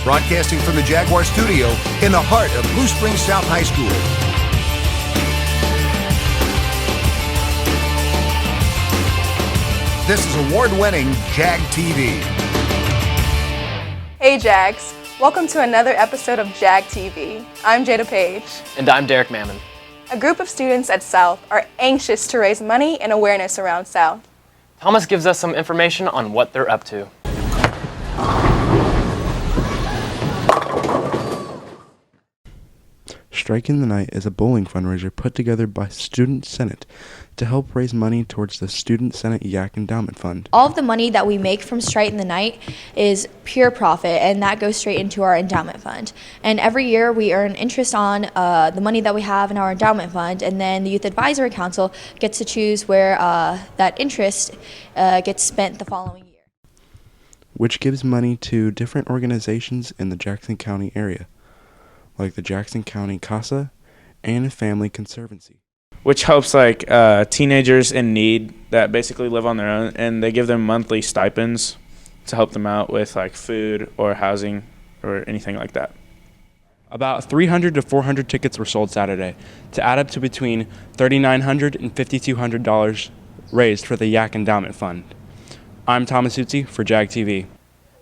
broadcasting from the Jaguar studio in the heart of Blue Springs South High School. This is award-winning Jag TV. Hey Jags, welcome to another episode of Jag TV. I'm Jada Page. And I'm Derek Mammon. A group of students at South are anxious to raise money and awareness around South. Thomas gives us some information on what they're up to. Strike in the Night is a bowling fundraiser put together by Student Senate to help raise money towards the Student Senate Yak Endowment Fund. All of the money that we make from Strike in the Night is pure profit, and that goes straight into our endowment fund. And every year we earn interest on the money that we have in our endowment fund, and then the Youth Advisory Council gets to choose where that interest gets spent the following year. Which gives money to different organizations in the Jackson County area, like the Jackson County CASA and Family Conservancy. Which helps teenagers in need that basically live on their own, and they give them monthly stipends to help them out with food or housing or anything like that. About 300 to 400 tickets were sold Saturday to add up to between $3,900 and $5,200 raised for the Yak Endowment Fund. I'm Thomas Utzi for Jag TV.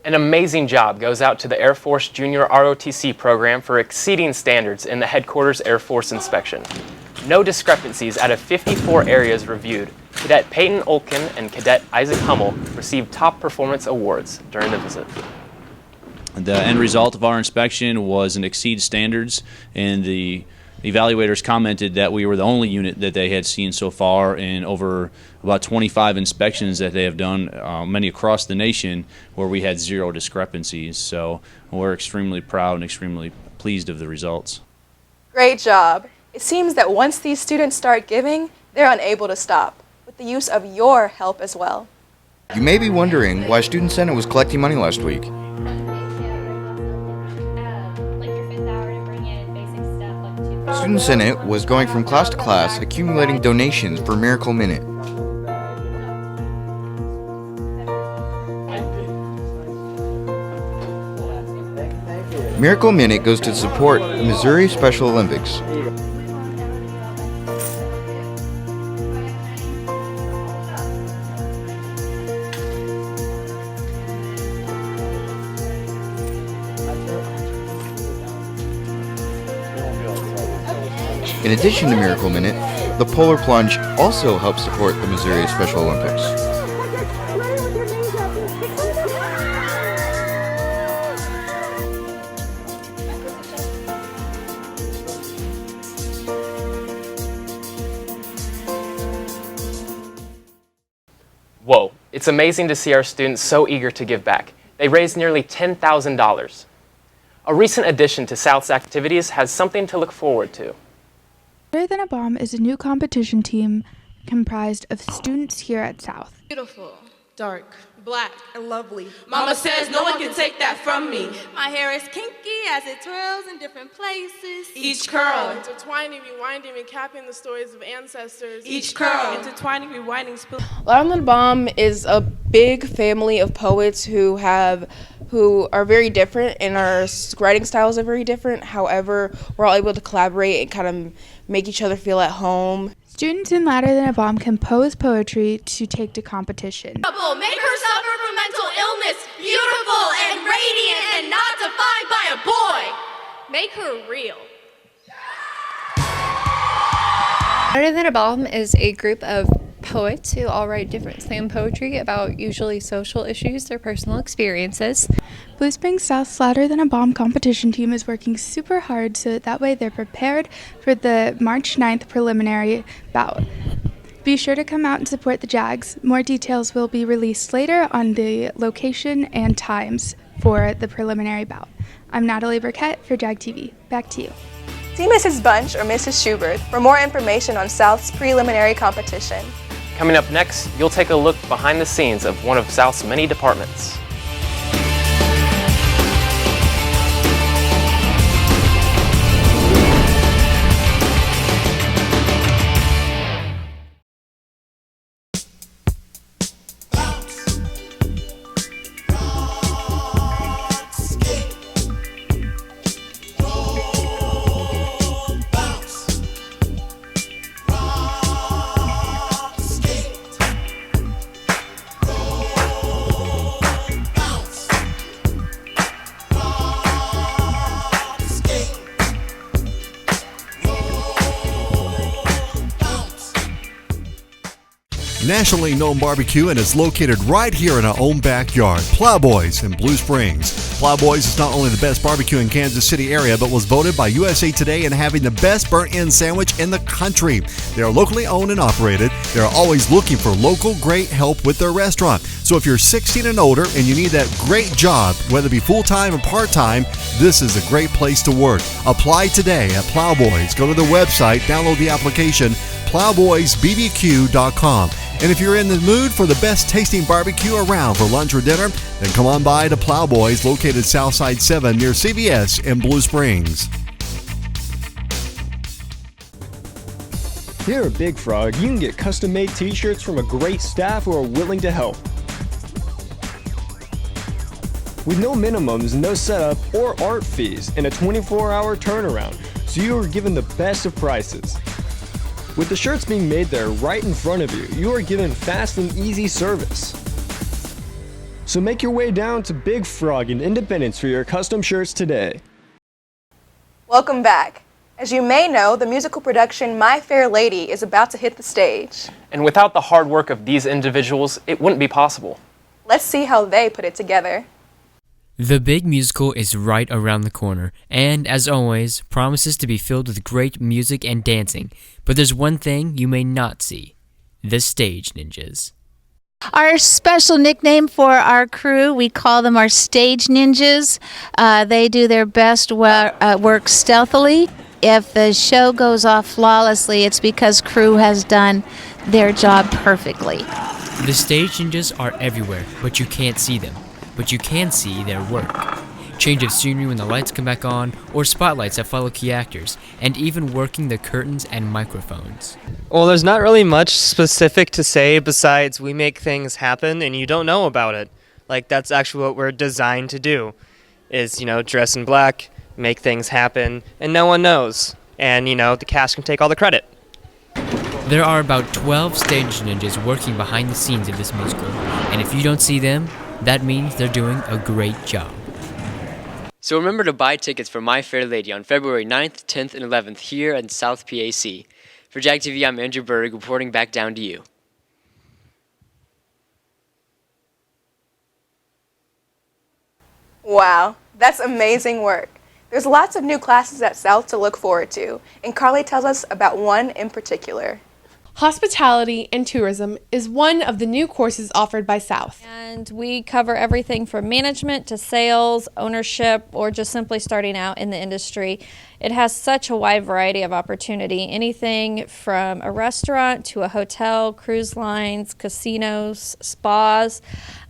An amazing job goes out to the Air Force Junior ROTC program for exceeding standards in the Headquarters Air Force inspection. No discrepancies out of 54 areas reviewed. Cadet Peyton Olkin and Cadet Isaac Hummel received top performance awards during the visit. The end result of our inspection was an exceed standards, and the evaluators commented that we were the only unit that they had seen so far in over about 25 inspections that they have done, many across the nation, where we had zero discrepancies. So we're extremely proud and extremely pleased of the results. Great job. It seems that once these students start giving, they're unable to stop, with the use of your help as well. You may be wondering why Student Senate was collecting money last week. Student Senate was going from class to class accumulating donations for Miracle Minute. Miracle Minute goes to support the Missouri Special Olympics. In addition to Miracle Minute, the Polar Plunge also helps support the Missouri Special Olympics. Whoa, it's amazing to see our students so eager to give back. They raised nearly $10,000. A recent addition to South's activities has something to look forward to. Better Than a Bomb is a new competition team comprised of students here at South. Beautiful, dark, black, and lovely. Mama says no one can take that from me. My hair is kinky as it twirls in different places. Each curl, intertwining, rewinding, recapping the stories of ancestors. Each curl, intertwining, rewinding. Better Than a Bomb is a big family of poets who are very different, and our writing styles are very different. However, we're all able to collaborate and kind of make each other feel at home. Students in Louder Than a Bomb compose poetry to take to competition. Make her suffer from mental illness, beautiful and radiant and not defined by a boy. Make her real. Better Than a Bomb is a group of poets who all write different slam poetry about usually social issues or personal experiences. Blue Springs South's Louder Than a Bomb competition team is working super hard so that way they're prepared for the March 9th preliminary bout. Be sure to come out and support the Jags. More details will be released later on the location and times for the preliminary bout. I'm Natalie Burkett for Jag TV. Back to you. See Mrs. Bunch or Mrs. Schubert for more information on South's preliminary competition. Coming up next, you'll take a look behind the scenes of one of South's many departments. nationally known barbecue, and is located right here in our own backyard. Plowboys in Blue Springs. Plowboys is not only the best barbecue in Kansas City area, but was voted by USA Today in having the best burnt-end sandwich in the country. They are locally owned and operated. They are always looking for local great help with their restaurant. So if you're 16 and older and you need that great job, whether it be full-time or part-time, this is a great place to work. Apply today at Plowboys. Go to the website, download the application, plowboysbbq.com. And if you're in the mood for the best tasting barbecue around for lunch or dinner, then come on by to Plowboys, located Southside 7 near CVS in Blue Springs. Here at Big Frog, you can get custom-made t-shirts from a great staff who are willing to help. With no minimums, no setup, or art fees, and a 24-hour turnaround, so you are given the best of prices. With the shirts being made there right in front of you, you are given fast and easy service. So make your way down to Big Frog in Independence for your custom shirts today. Welcome back. As you may know, the musical production My Fair Lady is about to hit the stage. And without the hard work of these individuals, it wouldn't be possible. Let's see how they put it together. The big musical is right around the corner, and as always, promises to be filled with great music and dancing. But there's one thing you may not see: the stage ninjas. Our special nickname for our crew, we call them our stage ninjas. They do their best work stealthily. If the show goes off flawlessly, it's because crew has done their job perfectly. The stage ninjas are everywhere, but you can't see them. But you can see their work. Change of scenery when the lights come back on, or spotlights that follow key actors, and even working the curtains and microphones. Well, there's not really much specific to say besides we make things happen and you don't know about it. Like, that's actually what we're designed to do, is, dress in black, make things happen, and no one knows. And, the cast can take all the credit. There are about 12 stage ninjas working behind the scenes of this musical, and if you don't see them, that means they're doing a great job. So remember to buy tickets for My Fair Lady on February 9th, 10th, and 11th here in South PAC. For Jag TV, I'm Andrew Berg, reporting back down to you. Wow, that's amazing work. There's lots of new classes at South to look forward to, and Carly tells us about one in particular. Hospitality and tourism is one of the new courses offered by South. And we cover everything from management to sales, ownership, or just simply starting out in the industry. It has such a wide variety of opportunity, anything from a restaurant to a hotel, cruise lines, casinos, spas.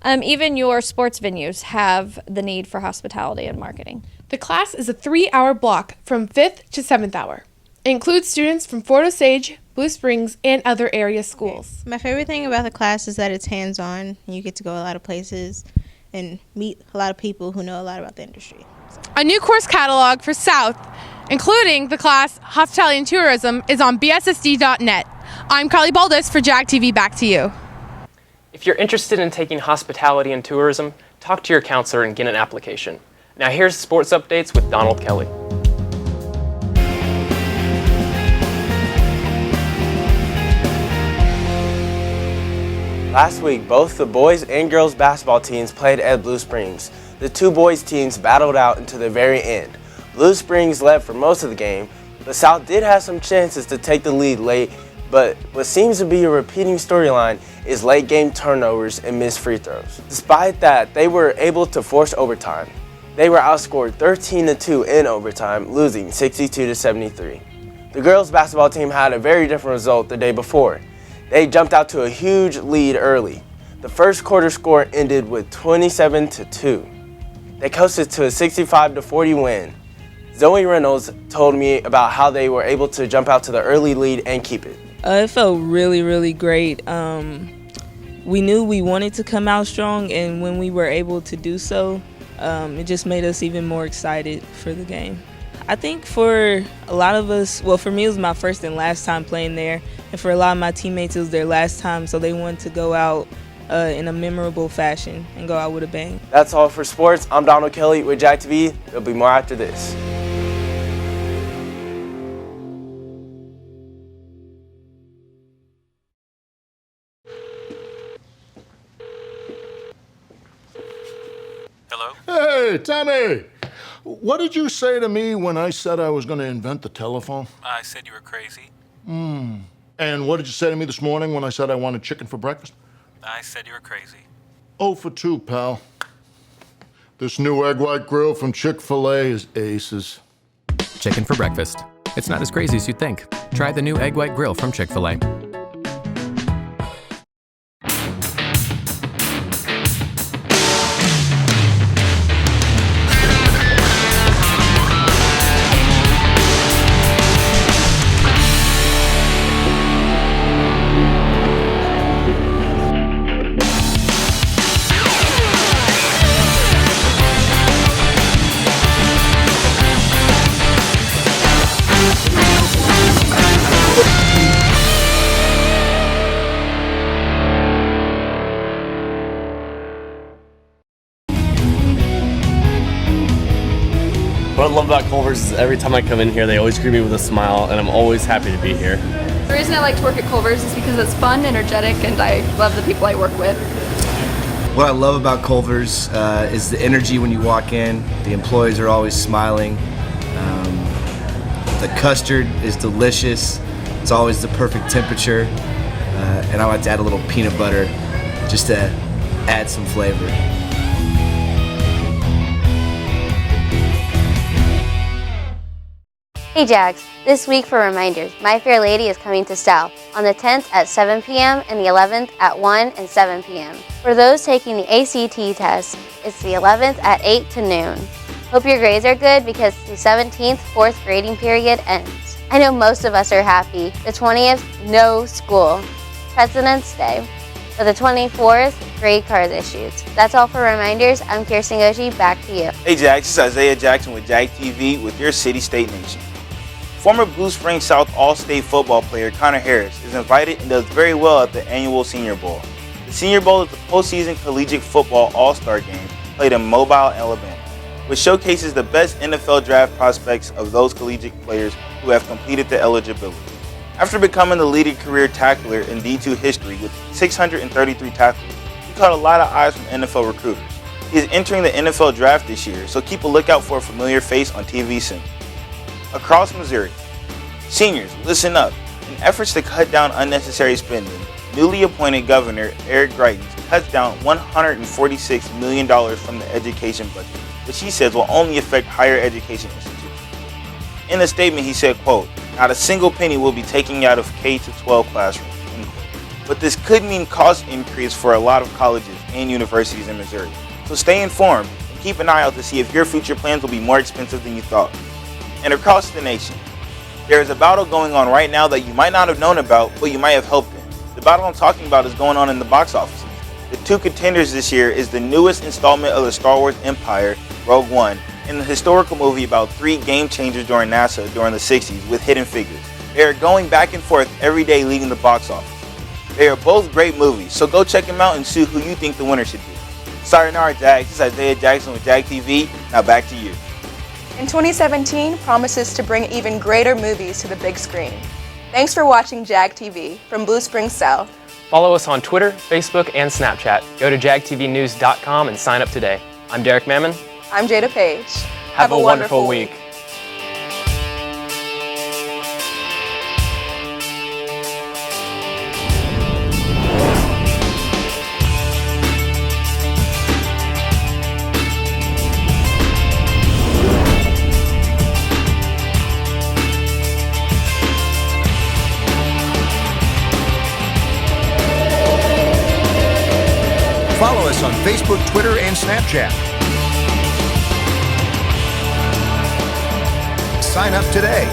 Even your sports venues have the need for hospitality and marketing. The class is a 3-hour block from 5th to 7th hour. It includes students from Fort Osage, Blue Springs, and other area schools. My favorite thing about the class is that it's hands-on. You get to go a lot of places and meet a lot of people who know a lot about the industry. A new course catalog for South, including the class Hospitality and Tourism, is on bssd.net. I'm Carly Baldus for Jag TV. Back to you. If you're interested in taking hospitality and tourism, talk to your counselor and get an application. Now here's sports updates with Donald Kelly. Last week, both the boys and girls basketball teams played at Blue Springs. The two boys teams battled out until the very end. Blue Springs led for most of the game, but South did have some chances to take the lead late, but what seems to be a repeating storyline is late game turnovers and missed free throws. Despite that, they were able to force overtime. They were outscored 13-2 in overtime, losing 62-73. The girls basketball team had a very different result the day before. They jumped out to a huge lead early. The first quarter score ended with 27-2. They coasted to a 65-40 win. Zoe Reynolds told me about how they were able to jump out to the early lead and keep it. It felt really, really great. We knew we wanted to come out strong, and when we were able to do so, it just made us even more excited for the game. I think for a lot of us, well, for me it was my first and last time playing there, and for a lot of my teammates it was their last time, so they wanted to go out in a memorable fashion and go out with a bang. That's all for sports. I'm Donald Kelly with Jag TV. There'll be more after this. Hey, Tommy! What did you say to me when I said I was going to invent the telephone? I said you were crazy. And what did you say to me this morning when I said I wanted chicken for breakfast? I said you were crazy. 0 for 2, pal. This new egg white grill from Chick-fil-A is aces. Chicken for breakfast. It's not as crazy as you'd think. Try the new egg white grill from Chick-fil-A. What I love about Culver's is every time I come in here, they always greet me with a smile, and I'm always happy to be here. The reason I like to work at Culver's is because it's fun, energetic, and I love the people I work with. What I love about Culver's is the energy when you walk in. The employees are always smiling. The custard is delicious. It's always the perfect temperature. And I like to add a little peanut butter just to add some flavor. Hey Jags, this week for reminders, My Fair Lady is coming to Style on the 10th at 7 p.m. and the 11th at 1 and 7 p.m. For those taking the ACT test, it's the 11th at 8 to noon. Hope your grades are good because the 17th fourth grading period ends. I know most of us are happy. The 20th, no school. President's Day. For the 24th, grade card issues. That's all for reminders. I'm Kirsten Goshi, back to you. Hey Jags, this is Isaiah Jackson with Jag TV with your City State Nation. Former Blue Springs South All-State football player Connor Harris is invited and does very well at the annual Senior Bowl. The Senior Bowl is the postseason collegiate football all-star game played in Mobile, Alabama, which showcases the best NFL draft prospects of those collegiate players who have completed the eligibility. After becoming the leading career tackler in D2 history with 633 tackles, he caught a lot of eyes from NFL recruiters. He is entering the NFL draft this year, so keep a lookout for a familiar face on TV soon. Across Missouri, seniors, listen up. In efforts to cut down unnecessary spending, newly appointed Governor Eric Greitens cuts down $146 million from the education budget, which he says will only affect higher education institutions. In a statement, he said, quote, "Not a single penny will be taken out of K-12 classrooms," end quote. But this could mean cost increase for a lot of colleges and universities in Missouri. So stay informed and keep an eye out to see if your future plans will be more expensive than you thought. And across the nation, there is a battle going on right now that you might not have known about, but you might have helped in. The battle I'm talking about is going on in the box offices. The two contenders this year is the newest installment of the Star Wars Empire, Rogue One, and the historical movie about three game changers during NASA during the 60s with Hidden Figures. They are going back and forth every day leading the box office. They are both great movies, so go check them out and see who you think the winner should be. Sayonara Jags, this is Isaiah Jackson with Jag TV. Now back to you. In 2017 promises to bring even greater movies to the big screen. Thanks for watching Jag TV from Blue Springs South. Follow us on Twitter, Facebook, and Snapchat. Go to jagtvnews.com and sign up today. I'm Derek Mammon. I'm Jada Page. Have a wonderful week. Follow us on Facebook, Twitter, and Snapchat. Sign up today